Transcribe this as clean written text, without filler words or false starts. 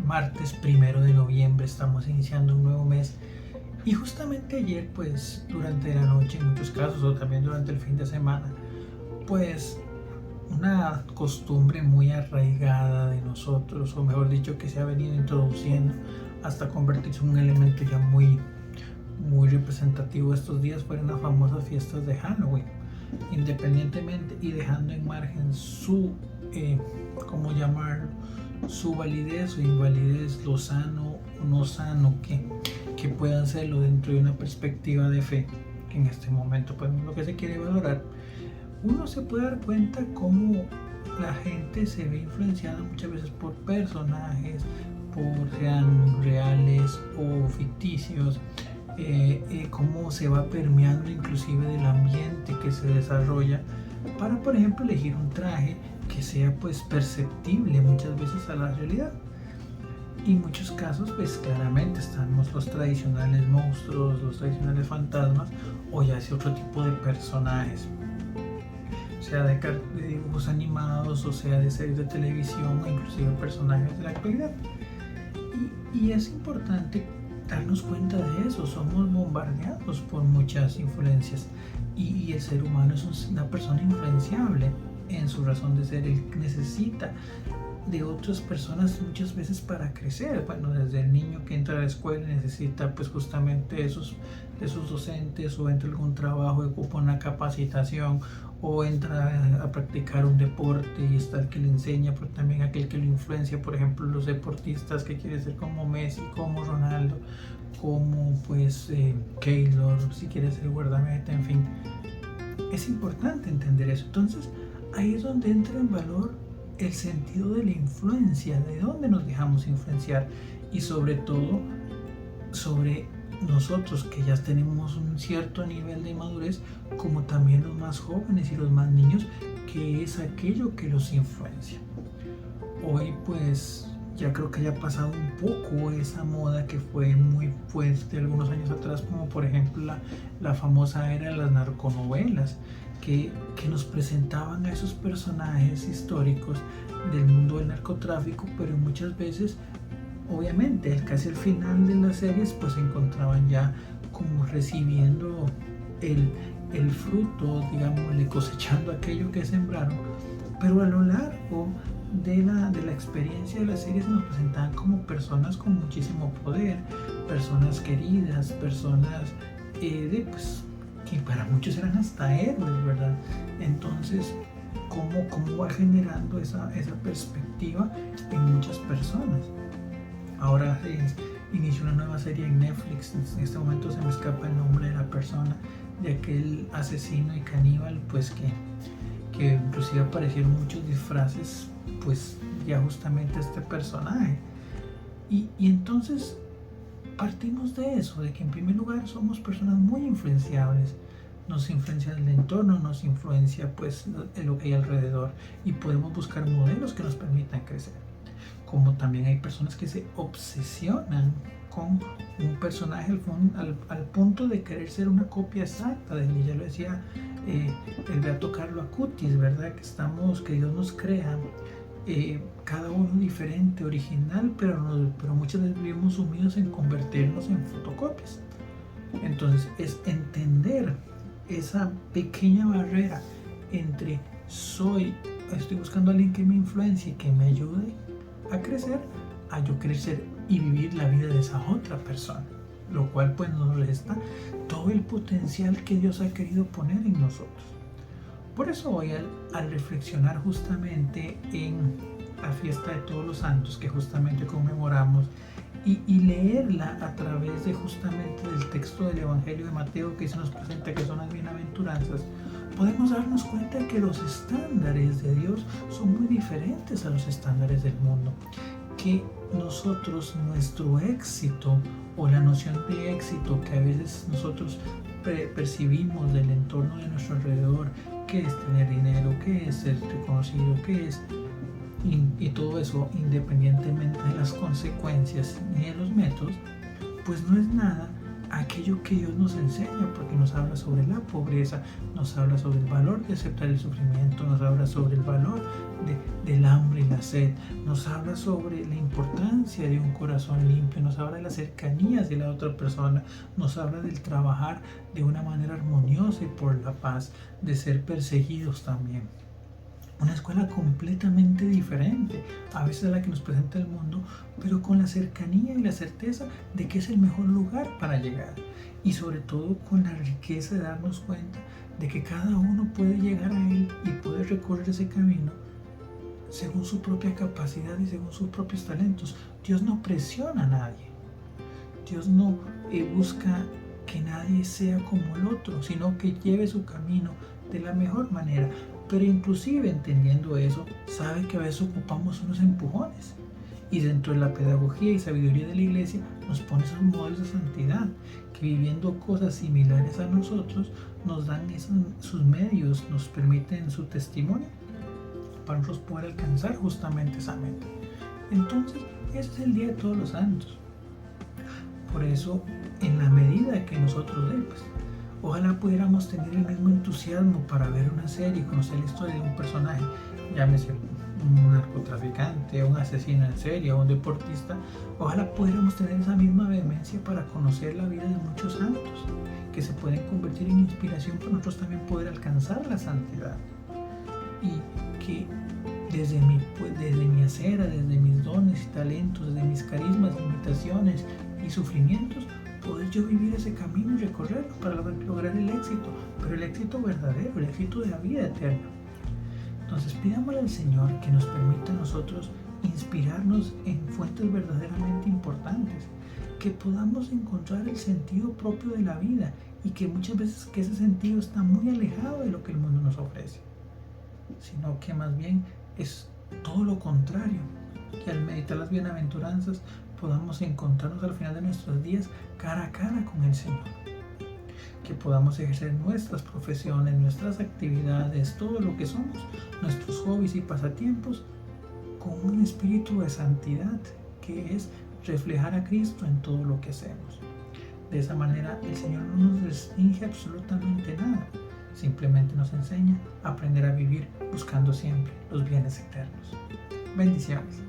martes 1 de noviembre, estamos iniciando un nuevo mes y justamente ayer, pues durante la noche en muchos casos o también durante el fin de semana, pues una costumbre muy arraigada de nosotros, o mejor dicho, que se ha venido introduciendo hasta convertirse en un elemento ya muy representativo estos días, fueron las famosas fiestas de Halloween. Independientemente y dejando en margen su, ¿cómo llamarlo? Su validez o invalidez, lo sano o no sano que pueda hacerlo dentro de una perspectiva de fe, que en este momento pues lo que se quiere valorar, uno se puede dar cuenta cómo la gente se ve influenciada muchas veces por personajes, sean reales o ficticios, cómo se va permeando inclusive del ambiente que se desarrolla para, por ejemplo, elegir un traje que sea pues perceptible muchas veces a la realidad. Y en muchos casos pues claramente estamos los tradicionales monstruos, los tradicionales fantasmas, o ya sea otro tipo de personajes, sea de dibujos animados, o sea de series de televisión, o inclusive personajes de la actualidad. Y es importante darnos cuenta de eso. Somos bombardeados por muchas influencias y el ser humano es una persona influenciable en su razón de ser. Él necesita de otras personas muchas veces para crecer. Bueno, desde el niño que entra a la escuela necesita pues justamente de sus docentes, o entra a algún trabajo y ocupa una capacitación, o entra a practicar un deporte y está el que le enseña, pero también aquel que lo influencia. Por ejemplo, los deportistas que quieren ser como Messi, como Ronaldo, como pues Keylor, si quiere ser guardameta, en fin. Es importante entender eso. Entonces ahí es donde entra en valor el sentido de la influencia, de dónde nos dejamos influenciar, y sobre todo sobre nosotros que ya tenemos un cierto nivel de madurez, como también los más jóvenes y los más niños, que es aquello que los influencia. Hoy pues ya creo que ya ha pasado un poco esa moda que fue muy fuerte algunos años atrás, como por ejemplo la famosa era de las narconovelas, que nos presentaban a esos personajes históricos del mundo del narcotráfico, pero muchas veces, obviamente, casi al final de las series, pues se encontraban ya como recibiendo el fruto, digámosle, cosechando aquello que sembraron, pero a lo largo de la experiencia de la serie se nos presentaban como personas con muchísimo poder, personas queridas, personas pues, que para muchos eran hasta héroes, ¿verdad? Entonces, ¿cómo va generando esa perspectiva en muchas personas? Ahora inició una nueva serie en Netflix. En este momento se me escapa el nombre de la persona, de aquel asesino y caníbal, pues que inclusive aparecieron muchos disfraces, pues ya justamente este personaje. Y entonces partimos de eso, de que en primer lugar somos personas muy influenciables. Nos influencia el entorno, nos influencia pues lo que hay alrededor, y podemos buscar modelos que nos permitan crecer. Como también hay personas que se obsesionan con un personaje al punto de querer ser una copia exacta de él. Ya lo decía el beato Carlo Acutis, ¿verdad? Que Dios nos crea cada uno diferente, original, pero muchas veces vivimos sumidos en convertirnos en fotocopias. Entonces es entender esa pequeña barrera entre estoy buscando a alguien que me influencie, que me ayude a crecer, a yo crecer y vivir la vida de esa otra persona, lo cual pues nos resta todo el potencial que Dios ha querido poner en nosotros. Por eso hoy al reflexionar justamente en la fiesta de Todos los Santos, que justamente conmemoramos, y leerla a través de justamente del texto del Evangelio de Mateo, que se nos presenta que son las bienaventuranzas, podemos darnos cuenta que los estándares de Dios son muy diferentes a los estándares del mundo, que nosotros, nuestro éxito, o la noción de éxito que a veces nosotros percibimos del entorno de nuestro alrededor, que es tener dinero, que es ser reconocido, que es y todo eso, independientemente de las consecuencias ni de los métodos, pues no es nada aquello que Dios nos enseña, porque nos habla sobre la pobreza, nos habla sobre el valor de aceptar el sufrimiento, nos habla sobre el valor del hambre y la sed, nos habla sobre la importancia de un corazón limpio, nos habla de las cercanías de la otra persona, nos habla del trabajar de una manera armoniosa y por la paz, de ser perseguidos también. Una escuela completamente diferente a veces a la que nos presenta el mundo, pero con la cercanía y la certeza de que es el mejor lugar para llegar. Y sobre todo con la riqueza de darnos cuenta de que cada uno puede llegar a él y puede recorrer ese camino según su propia capacidad y según sus propios talentos. Dios no presiona a nadie. Dios no busca que nadie sea como el otro, sino que lleve su camino de la mejor manera. Pero inclusive entendiendo eso, sabe que a veces ocupamos unos empujones. Y dentro de la pedagogía y sabiduría de la iglesia nos pone esos modelos de santidad, que viviendo cosas similares a nosotros, nos dan sus medios, nos permiten su testimonio para nosotros poder alcanzar justamente esa meta. Entonces, ese es el Día de Todos los Santos. Por eso, en la medida que nosotros pues, ojalá pudiéramos tener el mismo entusiasmo para ver una serie y conocer la historia de un personaje, llámese un narcotraficante, un asesino en serie o un deportista. Ojalá pudiéramos tener esa misma vehemencia para conocer la vida de muchos santos que se pueden convertir en inspiración para nosotros también poder alcanzar la santidad, y que desde mi acera, desde mis dones y talentos, desde mis carismas, limitaciones y sufrimientos, poder yo vivir ese camino y recorrerlo para lograr el éxito, pero el éxito verdadero, el éxito de la vida eterna. Entonces pidámosle al Señor que nos permita a nosotros inspirarnos en fuentes verdaderamente importantes, que podamos encontrar el sentido propio de la vida y que muchas veces que ese sentido está muy alejado de lo que el mundo nos ofrece, sino que más bien es todo lo contrario, que al meditar las bienaventuranzas podamos encontrarnos al final de nuestros días cara a cara con el Señor, que podamos ejercer nuestras profesiones, nuestras actividades, todo lo que somos, nuestros hobbies y pasatiempos, con un espíritu de santidad, que es reflejar a Cristo en todo lo que hacemos. De esa manera el Señor no nos restringe absolutamente nada, simplemente nos enseña a aprender a vivir buscando siempre los bienes eternos. Bendiciones.